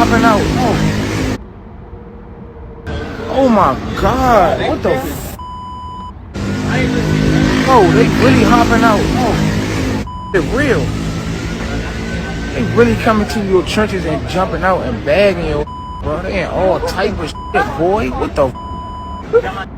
hopping out. Oh my God. What the f? Bro, they really hopping out. They're real. They really coming to your churches and jumping out and bagging your bro. They ain't all type of shit, boy. What the f?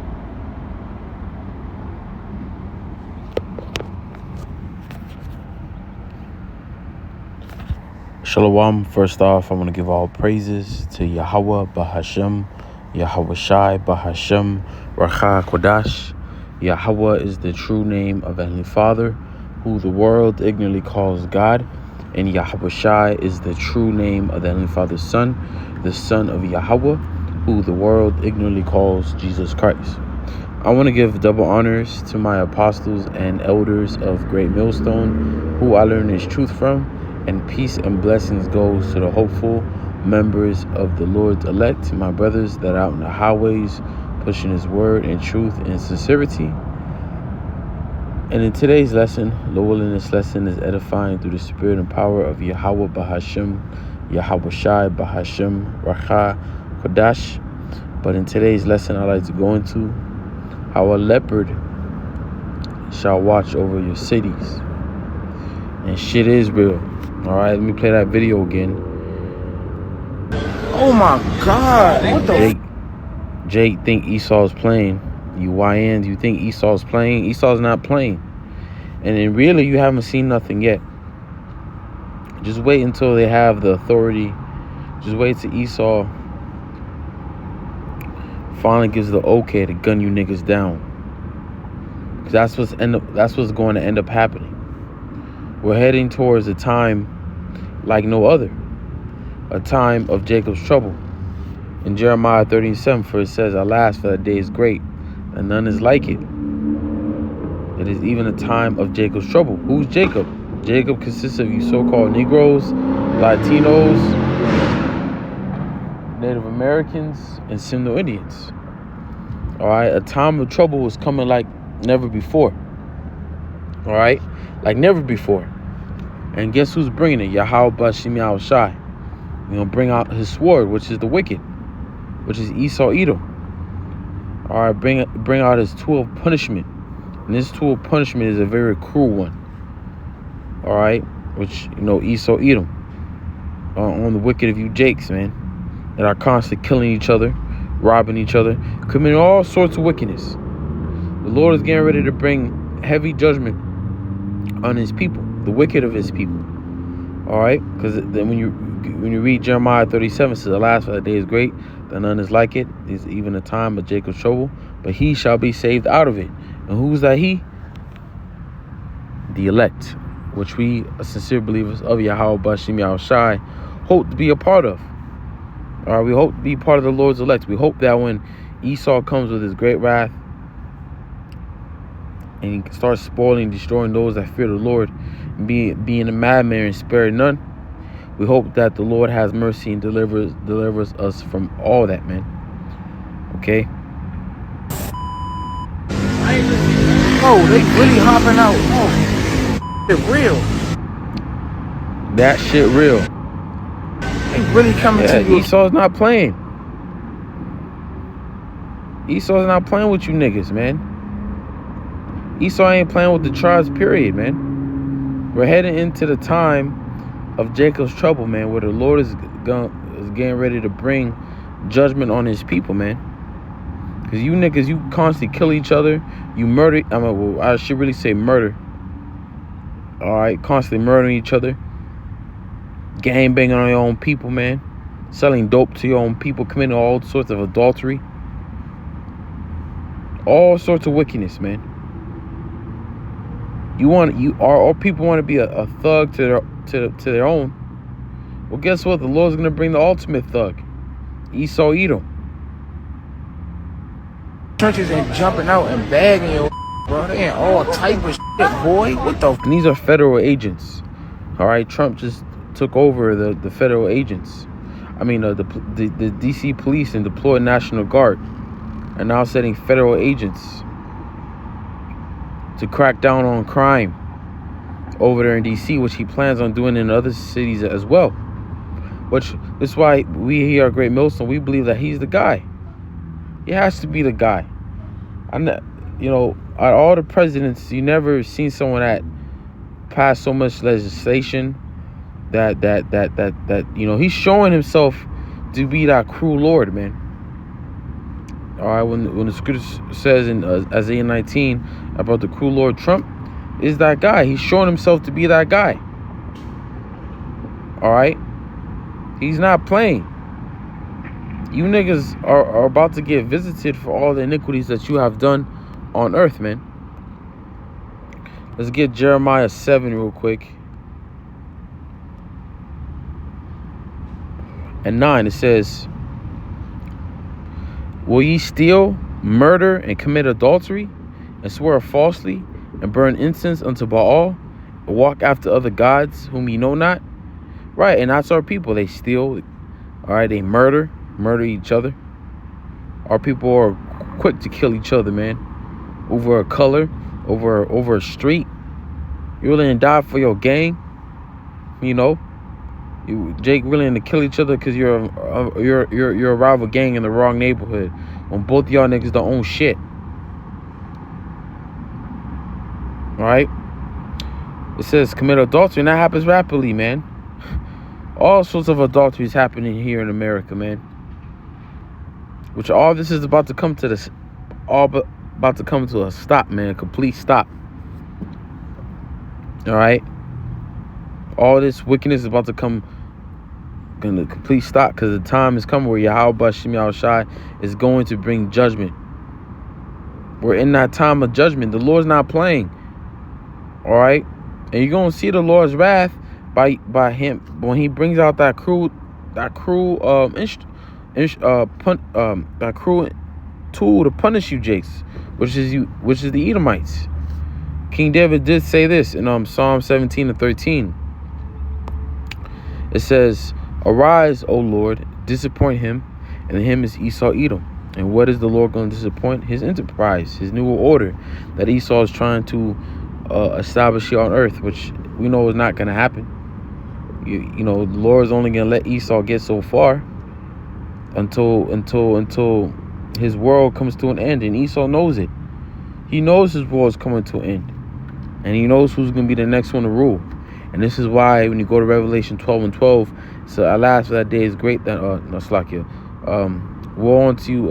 Shalom. First off, I want to give all praises to Yahweh Bahashem, Yahweh Shai Bahashem, Racha Kodash. Yahweh is the true name of Heavenly Father, who the world ignorantly calls God, and Yahweh Shai is the true name of the Heavenly Father's Son, the Son of Yahweh, who the world ignorantly calls Jesus Christ. I want to give double honors to my apostles and elders of Great Millstone, who I learned this truth from, and peace and blessings goes to the hopeful members of the Lord's elect, my brothers that are out in the highways pushing his word and truth and sincerity. And in today's lesson, Lord willing, this lesson is edifying through the spirit and power of Yahweh Bahashem, Yahweh Shai Bahashem, Racha Kodash. But in today's lesson, I'd like to go into how a leopard shall watch over your cities. And shit is real. Alright, let me play that video again. Oh my God. What the Jake think Esau's playing. You YNs, you think Esau's playing. Esau's not playing. And then really, you haven't seen nothing yet. Just wait until they have the authority. Just wait till Esau finally gives the okay to gun you niggas down. Because that's what's going to end up happening. We're heading towards a time like no other. A time of Jacob's trouble. In Jeremiah 13:7, for it says, alas, for that day is great, and none is like it. It is even a time of Jacob's trouble. Who's Jacob? Jacob consists of you so-called Negroes, Latinos, Native Americans, and Seminole Indians. Alright, a time of trouble is coming like never before. Alright, like never before. And guess who's bringing it? Yahweh Bashim Yahweh Shai. He's going to bring out his sword, which is the wicked, which is Esau Edom. All right, bring out his tool of punishment. And this tool of punishment is a very cruel one. All right, which, Esau Edom. On the wicked of you Jakes, man, that are constantly killing each other, robbing each other, committing all sorts of wickedness. The Lord is getting ready to bring heavy judgment on his people, the wicked of his people. All right, because then when you read Jeremiah 37, it says, alas, for that day is great, that none is like it. Is even a time of Jacob's trouble, but he shall be saved out of it. And who's that he? The elect, which we, sincere believers of Yahweh Bashim Yahweh Shai, hope to be a part of. All right, we hope to be part of the Lord's elect. We hope that when Esau comes with his great wrath and he starts spoiling, destroying those that fear the Lord, and being a madman and sparing none, we hope that the Lord has mercy and delivers us from all that, man. Okay? Bro, they really hopping out. They're real. That shit real. They really coming to you. Esau's not playing. Esau's not playing with you niggas, man. Esau ain't playing with the tribes, period, man. We're heading into the time of Jacob's trouble, man, where the Lord is getting ready to bring judgment on his people, man. Because you niggas, you constantly kill each other. You murder. I should really say murder. All right, constantly murdering each other. Gang banging on your own people, man. Selling dope to your own people. Committing all sorts of adultery. All sorts of wickedness, man. All people want to be a thug to their own. Well, guess what? The Lord's going to bring the ultimate thug, Esau Edom. Churches ain't jumping out and bagging your bro. They ain't all type of shit, boy. What the? And these are federal agents. All right, Trump just took over the federal agents. I mean, the DC police and deployed National Guard are now setting federal agents to crack down on crime over there in DC, which he plans on doing in other cities as well. Which is why we here at Great Millstone, we believe that he's the guy. He has to be the guy. Out of all the presidents, you never seen someone that passed so much legislation that he's showing himself to be that cruel Lord, man. All right, when the scripture says in Isaiah 19 about the cruel Lord Trump, is that guy. He's showing himself to be that guy. All right, he's not playing. You niggas are about to get visited for all the iniquities that you have done on earth, man. Let's get Jeremiah 7 real quick. And 9, it says, will ye steal, murder, and commit adultery, and swear falsely, and burn incense unto Baal, and walk after other gods whom ye know not? Right, and that's our people. They steal, all right, they murder each other. Our people are quick to kill each other, man, over a color, over a street. You're willing to die for your gang, Jake willing to kill each other because you're a rival gang in the wrong neighborhood when both y'all niggas don't own shit. All right. It says commit adultery, and that happens rapidly, man. All sorts of adulteries happening here in America, man. Which all this is about to come to a stop, man, a complete stop. All right. All this wickedness is about to come in a complete stop, because the time is coming where Yahweh Shem Shai is going to bring judgment. We're in that time of judgment. The Lord's not playing. All right, and you're gonna see the Lord's wrath by him when he brings out that cruel tool to punish you, Jakes, which is the Edomites. King David did say this in Psalm 17 and 13. It says, arise, O Lord, disappoint him, and him is Esau Edom. And what is the Lord going to disappoint? His enterprise, his new order that Esau is trying to establish here on earth, which we know is not going to happen. The Lord is only going to let Esau get so far until his world comes to an end, and Esau knows it. He knows his world is coming to an end, and he knows who's going to be the next one to rule. And this is why when you go to Revelation 12 and 12, so alas, for that day is great. Slakia. Woe unto you.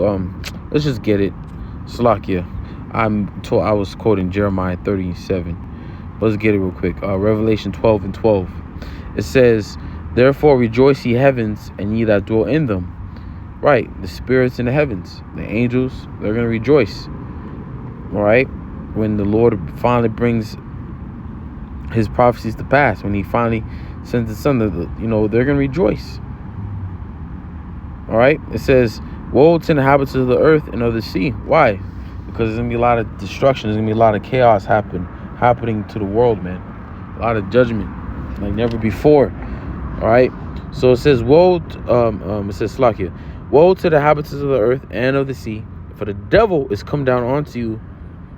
Let's just get it. Slakia. I was quoting Jeremiah 37. Let's get it real quick. Revelation 12 and 12. It says, therefore rejoice ye heavens, and ye that dwell in them. Right, the spirits in the heavens, the angels, they're going to rejoice. All right, when the Lord finally brings his prophecies to pass, when he finally sends the Son, they're going to rejoice. All right, it says, woe to the inhabitants of the earth and of the sea. Why? Because there's going to be a lot of destruction. There's going to be a lot of chaos happening to the world, man. A lot of judgment like never before. All right, so it says, woe, it says, Slakia, woe to the inhabitants of the earth and of the sea, for the devil is come down onto you,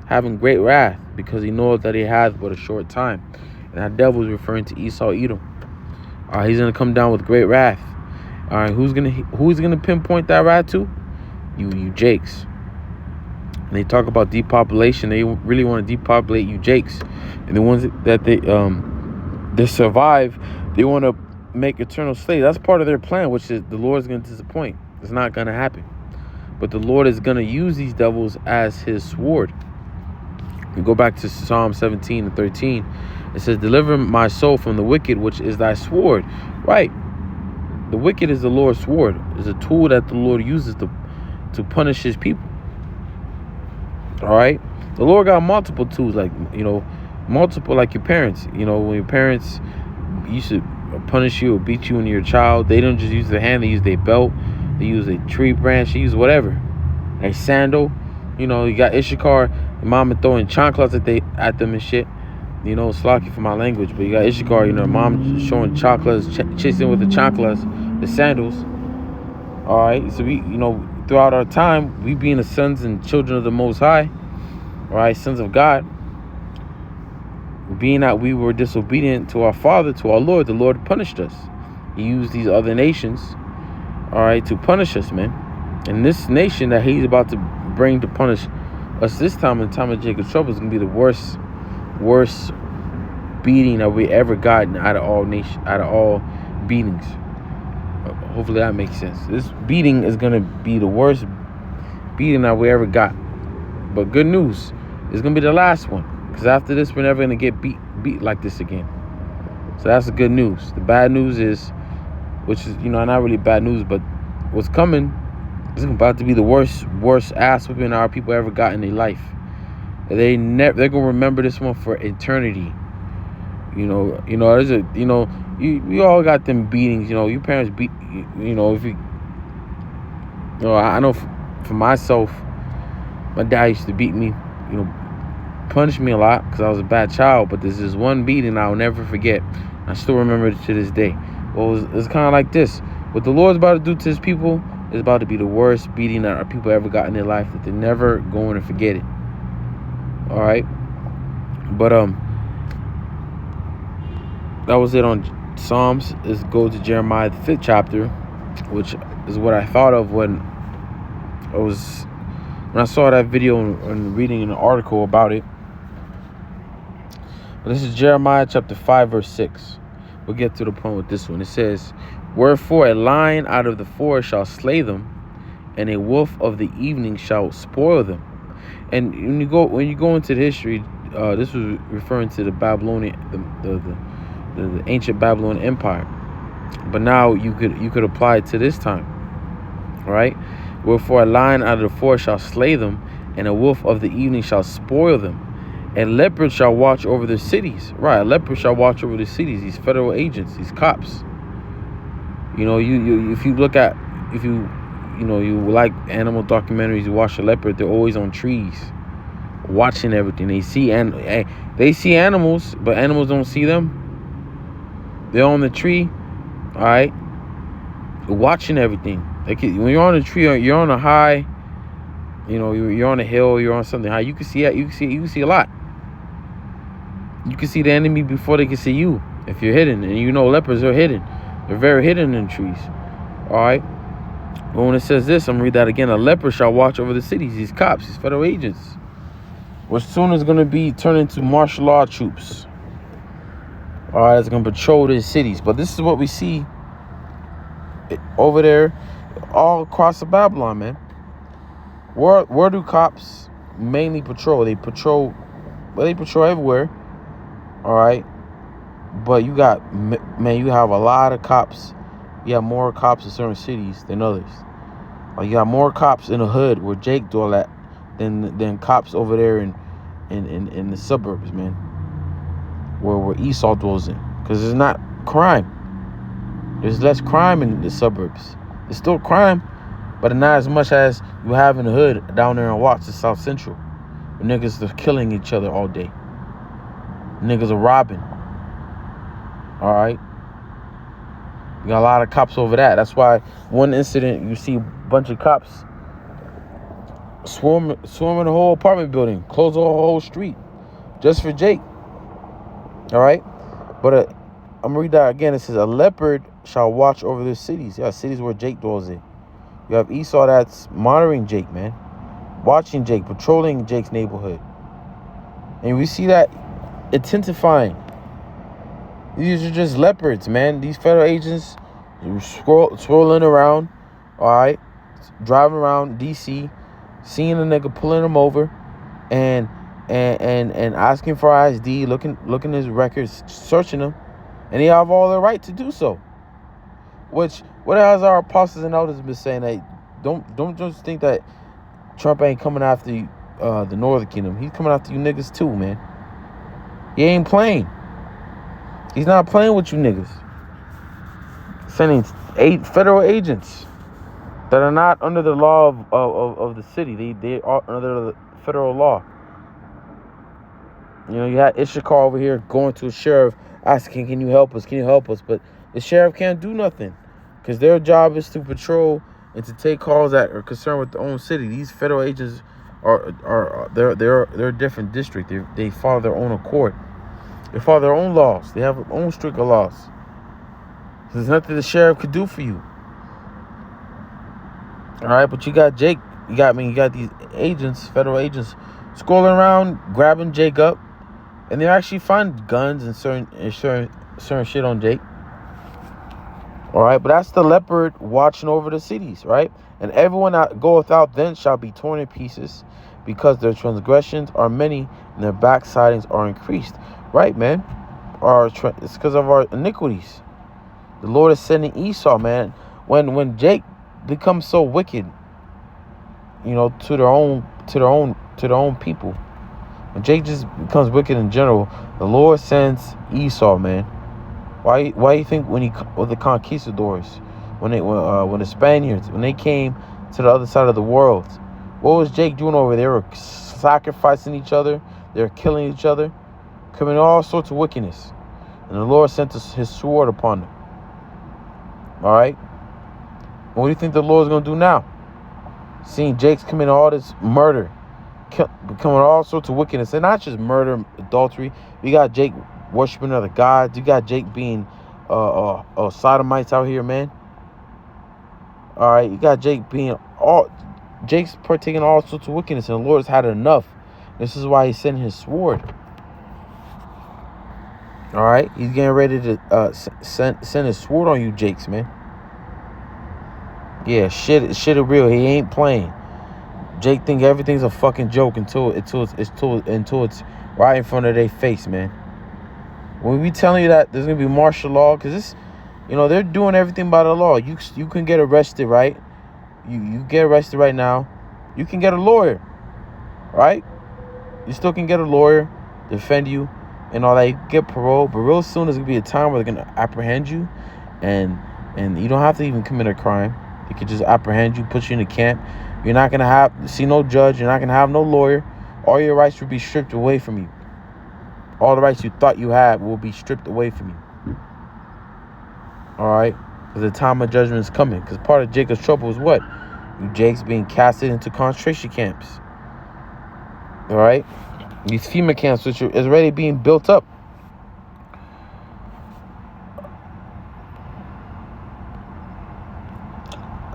having great wrath, because he knoweth that he hath but a short time. And that devil is referring to Esau Edom. He's gonna come down with great wrath. All right, who's gonna pinpoint that wrath to? You Jakes. And they talk about depopulation. They really want to depopulate you Jakes, and the ones that they survive, they want to make eternal slaves. That's part of their plan, which is the Lord is going to disappoint. It's not going to happen. But the Lord is going to use these devils as his sword. We go back to Psalm 17 and 13. It says, deliver my soul from the wicked, which is thy sword. Right. The wicked is the Lord's sword. It's a tool that the Lord uses to punish his people. All right. The Lord got multiple tools, multiple like your parents. When your parents used to punish you or beat you when you're a child, they don't just use their hand, they use their belt, they use a tree branch, they use whatever. A sandal. You got Issachar, your mama throwing chanclas at them and shit. Slacky for my language, but you got Issachar, mom showing chanclas, chasing with the chanclas, the sandals. All right, so we, throughout our time, we being the sons and children of the Most High, all right, sons of God, being that we were disobedient to our Father, to our Lord, the Lord punished us. He used these other nations, all right, to punish us, man. And this nation that he's about to bring to punish us this time, in the time of Jacob's trouble, is going to be the worst beating that we ever gotten out of all beatings. Hopefully that makes sense. This beating is going to be the worst beating that we ever got. But good news, it's going to be the last one. Because after this, we're never going to get beat like this again. So that's the good news. The bad news is, which is, not really bad news, but what's coming is about to be the worst ass whooping our people ever got in their life. They're going to remember this one for eternity. We all got them beatings. Your parents beat. If you. I know for myself, my dad used to beat me. Punish me a lot because I was a bad child. But there's this one beating I'll never forget. I still remember it to this day. Well, it's kind of like this. What the Lord's about to do to His people is about to be the worst beating that our people ever got in their life. That they're never going to forget it. All right. But that was it on Psalms. Let's go to Jeremiah, the 5th chapter, which is what I thought of when I saw that video and reading an article about it. But this is Jeremiah chapter 5, verse 6. We'll get to the point with this one. It says, "Wherefore a lion out of the forest shall slay them, and a wolf of the evening shall spoil them." And when you go into the history, this was referring to the Babylonian, the ancient Babylonian Empire. But now you could apply it to this time, right? Wherefore a lion out of the forest shall slay them, and a wolf of the evening shall spoil them, and leopards shall watch over the cities. Right, a leopard shall watch over the cities. These federal agents, these cops. If you like animal documentaries, you watch a leopard. They're always on trees, watching everything. They see animals, but animals don't see them. They're on the tree, all right, watching everything. Like when you're on a tree, you're on a high, you're on a hill, you're on something high. You can see that. You can see a lot. You can see the enemy before they can see you if you're hidden. And leopards are hidden. They're very hidden in trees. All right. But when it says this, I'm gonna read that again. A leopard shall watch over the cities. These cops, these federal agents, which soon is gonna be turned into martial law troops. All right, it's gonna patrol the cities. But this is what we see over there, all across the Babylon, man. Where do cops mainly patrol? They patrol everywhere. All right, but you have a lot of cops. You have more cops in certain cities than others. Like you got more cops in the hood where Jake dwell at than cops over there in the suburbs, man. Where Esau dwells in, because there's not crime. There's less crime in the suburbs. There's still crime, but not as much as you have in the hood down there in Watts, the South Central, where niggas are killing each other all day. Niggas are robbing. All right. You got a lot of cops over that. That's why one incident you see a bunch of cops swarming the whole apartment building, close the whole street, just for Jake. All right, but I'm gonna read that again. It says, "A leopard shall watch over the cities." Yeah, cities where Jake dwells in. You have Esau that's monitoring Jake, man, watching Jake, patrolling Jake's neighborhood, and we see that intensifying. These are just leopards, man. These federal agents swirling around, all right, driving around D.C., seeing a nigga, pulling him over, and asking for ID, looking his records, searching him, and they have all the right to do so. Which, what has our apostles and elders been saying? That don't just think that Trump ain't coming after you, the Northern Kingdom. He's coming after you niggas too, man. He ain't playing. He's not playing with you niggas. Sending 8 federal agents that are not under the law of the city. They are under the federal law. You had Issachar over here going to a sheriff asking, can you help us? Can you help us? But the sheriff can't do nothing because their job is to patrol and to take calls that are concerned with their own city. These federal agents they're a different district. They follow their own accord. They follow their own laws. They have their own strict laws. There's nothing the sheriff could do for you. All right, but you got Jake. You got these agents, federal agents, scrolling around, grabbing Jake up, and they actually find guns and certain shit on Jake. All right, but that's the leopard watching over the cities, right? And everyone that goeth out thence shall be torn in pieces, because their transgressions are many and their backslidings are increased. Right, man? It's because of our iniquities. The Lord is sending Esau, man. When Jake becomes so wicked, to their own people. When Jake just becomes wicked in general, the Lord sends Esau, man. Why you think when the conquistadors, when the Spaniards, when they came to the other side of the world, what was Jake doing over there? They were sacrificing each other. They were killing each other, committing all sorts of wickedness. And the Lord sent his sword upon them. All right? And what do you think the Lord's going to do now? Seeing Jake's committing all this murder, becoming all sorts of wickedness. And not just murder, adultery. You got Jake worshiping other gods. You got Jake being sodomites out here, man. All right? You got Jake's partaking all sorts of wickedness. And the Lord's had enough. This is why he's sending his sword. All right? He's getting ready to send his sword on you, Jakes, man. Yeah, shit is real. He ain't playing. Jake think everything's a fucking joke until it's right in front of their face, man. When we telling you that there's gonna be martial law, because this, they're doing everything by the law. You can get arrested, right? You get arrested right now. You can get a lawyer, right? You still can get a lawyer, defend you, and all that. You can get parole, but real soon there's gonna be a time where they're gonna apprehend you, and you don't have to even commit a crime. They could just apprehend you, put you in a camp. You're not going to see no judge. You're not going to have no lawyer. All your rights will be stripped away from you. All the rights you thought you had will be stripped away from you. All right? Because the time of judgment is coming. Because part of Jacob's trouble is what? Jake's being casted into concentration camps. All right? These FEMA camps, which is already being built up.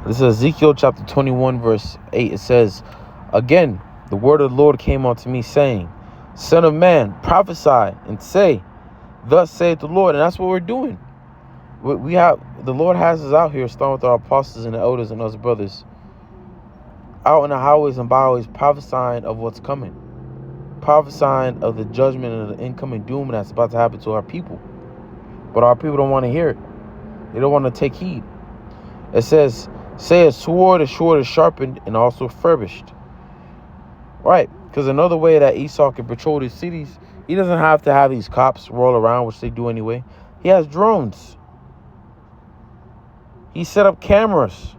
This is Ezekiel chapter 21, verse 8. It says, "Again, the word of the Lord came unto me, saying, Son of man, prophesy and say, Thus saith the Lord." And that's what we're doing. The Lord has us out here, starting with our apostles and the elders and us brothers, out in the highways and byways, prophesying of what's coming, prophesying of the judgment and the incoming doom that's about to happen to our people. But our people don't want to hear it. They don't want to take heed. It says, "Say a sword is sharpened and also furbished." Right, because another way that Esau can patrol these cities, he doesn't have to have these cops roll around, which they do anyway. He has drones. He set up cameras.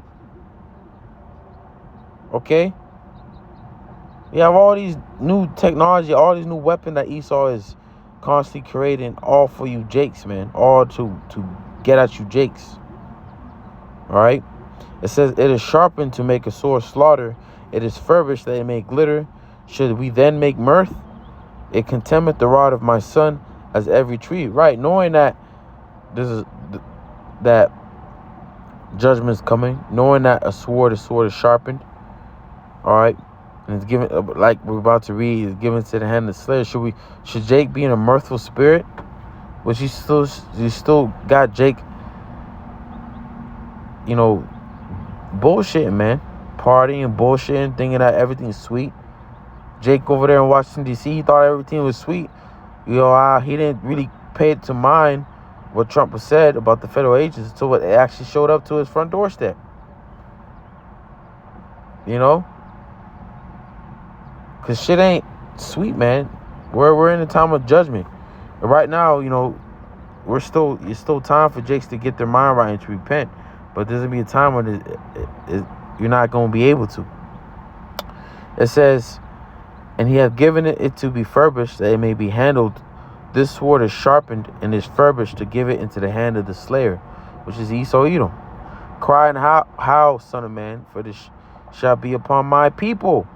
Okay? You have all these new technology, all these new weapons that Esau is constantly creating, all for you Jakes, man. All to get at you Jakes. All right? It says, "It is sharpened to make a sore slaughter. It is furbished that it may glitter. Should we then make mirth? It contemneth the rod of my son as every tree." Right, knowing that that judgment is coming, knowing that a sword is sharpened. All right, and it's given, like we're about to read, is given to the hand of the slayer. Should Jake be in a mirthful spirit? But you still got Jake, bullshitting, man. Partying, bullshitting, thinking that everything's sweet. Jake over there in Washington, D.C., he thought everything was sweet. He didn't really pay it to mind what Trump said about the federal agents until it actually showed up to his front doorstep. Because shit ain't sweet, man. We're in a time of judgment. And right now, it's still time for Jakes to get their mind right and to repent. But there's going to be a time when you're not going to be able to. It says, "And he hath given it to be furbished, that it may be handled. This sword is sharpened and is furbished to give it into the hand of the slayer," which is Esau Edom. "Crying, how, son of man, for this shall be upon my people.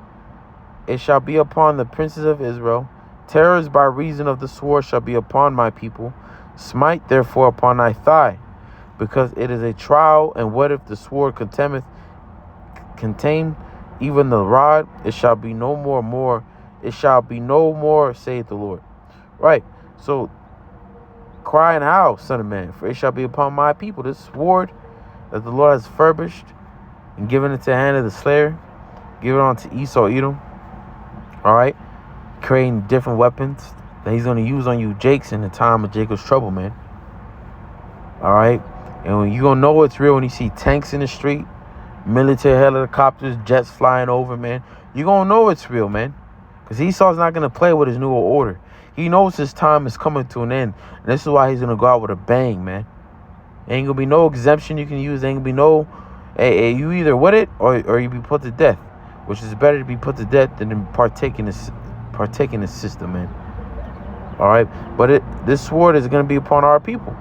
It shall be upon the princes of Israel. Terrors by reason of the sword shall be upon my people. Smite therefore upon thy thigh. because it is a trial. And what if the sword contain even the rod? It shall be no more. It shall be no more, saith the Lord. Right. So cry and howl, son of man, for it shall be upon my people. This sword that the Lord has furbished and given into the hand of the slayer, give it on to Esau, Edom. All right. Creating different weapons that he's going to use on you, Jakes, in the time of Jacob's trouble, man. All right. And when you're going to know it's real when you see tanks in the street, military helicopters, jets flying over, man. You're going to know it's real, man. Because Esau's not going to play with his new order. He knows his time is coming to an end. And this is why he's going to go out with a bang, man. Ain't going to be no exemption you can use. Ain't going to be no, hey, you either with it or you be put to death. Which is better to be put to death than to partake in this system, man. All right. But this sword is going to be upon our people.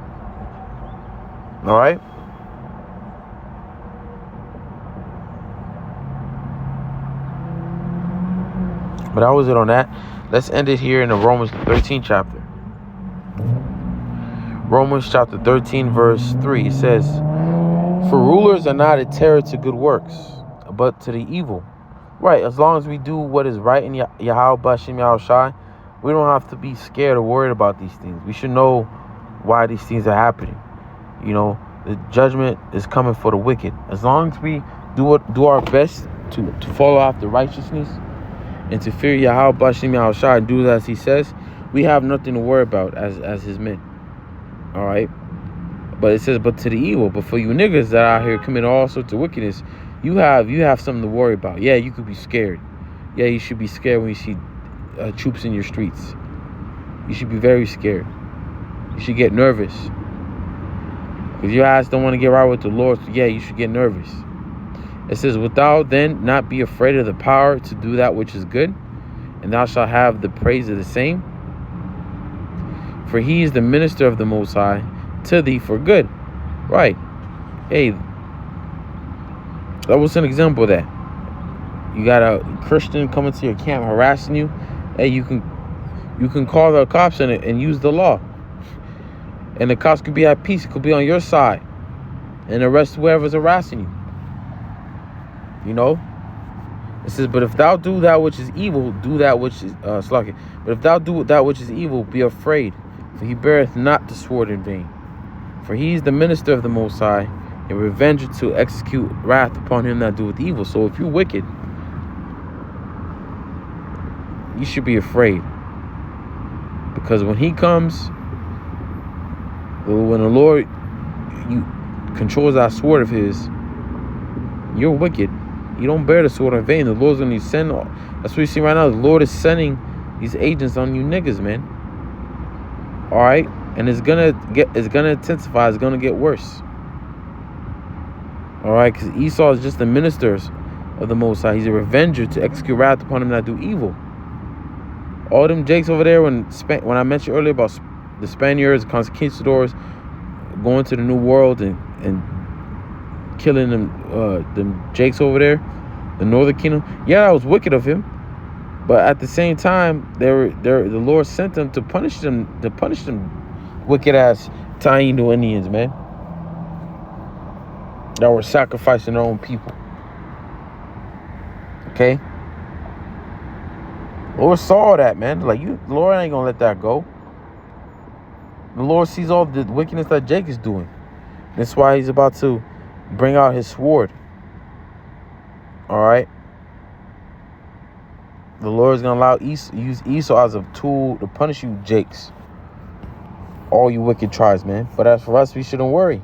All right. But that was it on that. Let's end it here in the Romans 13 chapter. Romans chapter 13 verse 3. It says, for rulers are not a terror to good works, but to the evil. Right. As long as we do what is right in Yahweh Bashim Yahushai, we don't have to be scared or worried about these things. We should know why these things are happening. You know, the judgment is coming for the wicked. As long as we do our best to follow after righteousness and to fear Yahweh Bashim Yahushai and do as he says, we have nothing to worry about as his men. All right. But it says, but to the evil. But for you niggas that are out here committing all sorts of wickedness, you have something to worry about. Yeah, you could be scared. Yeah, you should be scared when you see troops in your streets. You should be very scared. You should get nervous. Because your eyes don't want to get right with the Lord. So yeah, you should get nervous. It says, without then not be afraid of the power to do that which is good, and thou shalt have the praise of the same. For he is the minister of the Most High to thee for good. Right. Hey, that was an example of that. You got a Christian coming to your camp harassing you. Hey, you can call the cops and use the law. And the cops could be at peace. It could be on your side. And arrest whoever's harassing you. You know? It says, but if thou do that which is evil, do that which is sluggish. But if thou do that which is evil, be afraid. For he beareth not the sword in vain. For he is the minister of the Most High, and revenger to execute wrath upon him that doeth evil. So if you're wicked, you should be afraid. Because when he comes, when the Lord controls that sword of his, you're wicked. You don't bear the sword in vain. The Lord's going to send. That's what you see right now. The Lord is sending these agents on you niggas, man. All right, and it's gonna intensify. It's gonna get worse. All right, because Esau is just the ministers of the Most High. He's a revenger to execute wrath upon them that do evil. All them jakes over there, when I mentioned earlier about the Spaniards, conquistadors, going to the New World and killing them jakes over there, the Northern Kingdom. Yeah, that was wicked of him. But at the same time, the Lord sent them to punish them wicked ass Taino Indians, man, that were sacrificing their own people. Okay, the Lord saw that, man. Like the Lord ain't gonna let that go. The Lord sees all the wickedness that Jake is doing. That's why he's about to bring out his sword. All right. The Lord is going to use Esau as a tool to punish you, Jakes. All you wicked tribes, man. But as for us, we shouldn't worry.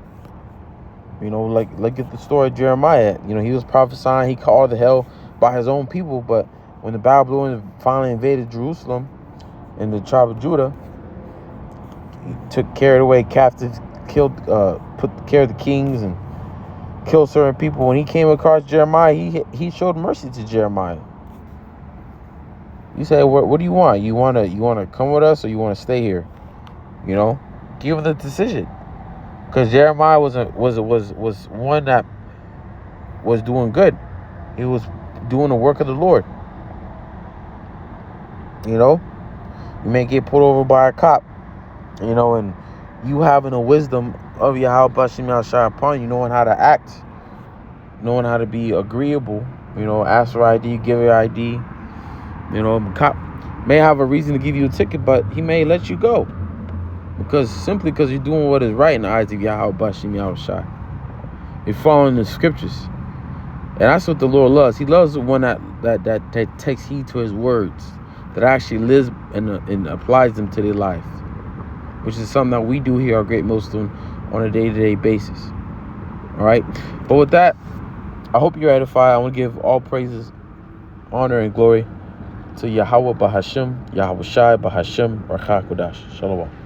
You know, like look at the story of Jeremiah. You know, he was prophesying. He called to hell by his own people. But when the Babylonians finally invaded Jerusalem and the tribe of Judah, he carried away captives, put care of the kings and killed certain people. When he came across Jeremiah, he showed mercy to Jeremiah. You say, what do you want? You want to come with us, or you want to stay here? You know, give him the decision. Because Jeremiah was one that was doing good. He was doing the work of the Lord. You know, you may get pulled over by a cop. You know, and you having a wisdom of Yahweh Bashim Yahshai upon you, knowing how to act, knowing how to be agreeable. Ask for ID, give your ID. The cop may have a reason to give you a ticket, but he may let you go. Simply because you're doing what is right in the eyes of Yahweh Bashim Yahshai. You're following the scriptures. And that's what the Lord loves. He loves the one that takes heed to his words, that actually lives and applies them to their life, which is something that we do here at Great Millstone on a day-to-day basis. All right? But with that, I hope you're edified. I want to give all praises, honor, and glory to Yahweh Bahashim, Yahweh Shai Bahashim, Rakha Kodash. Shalom.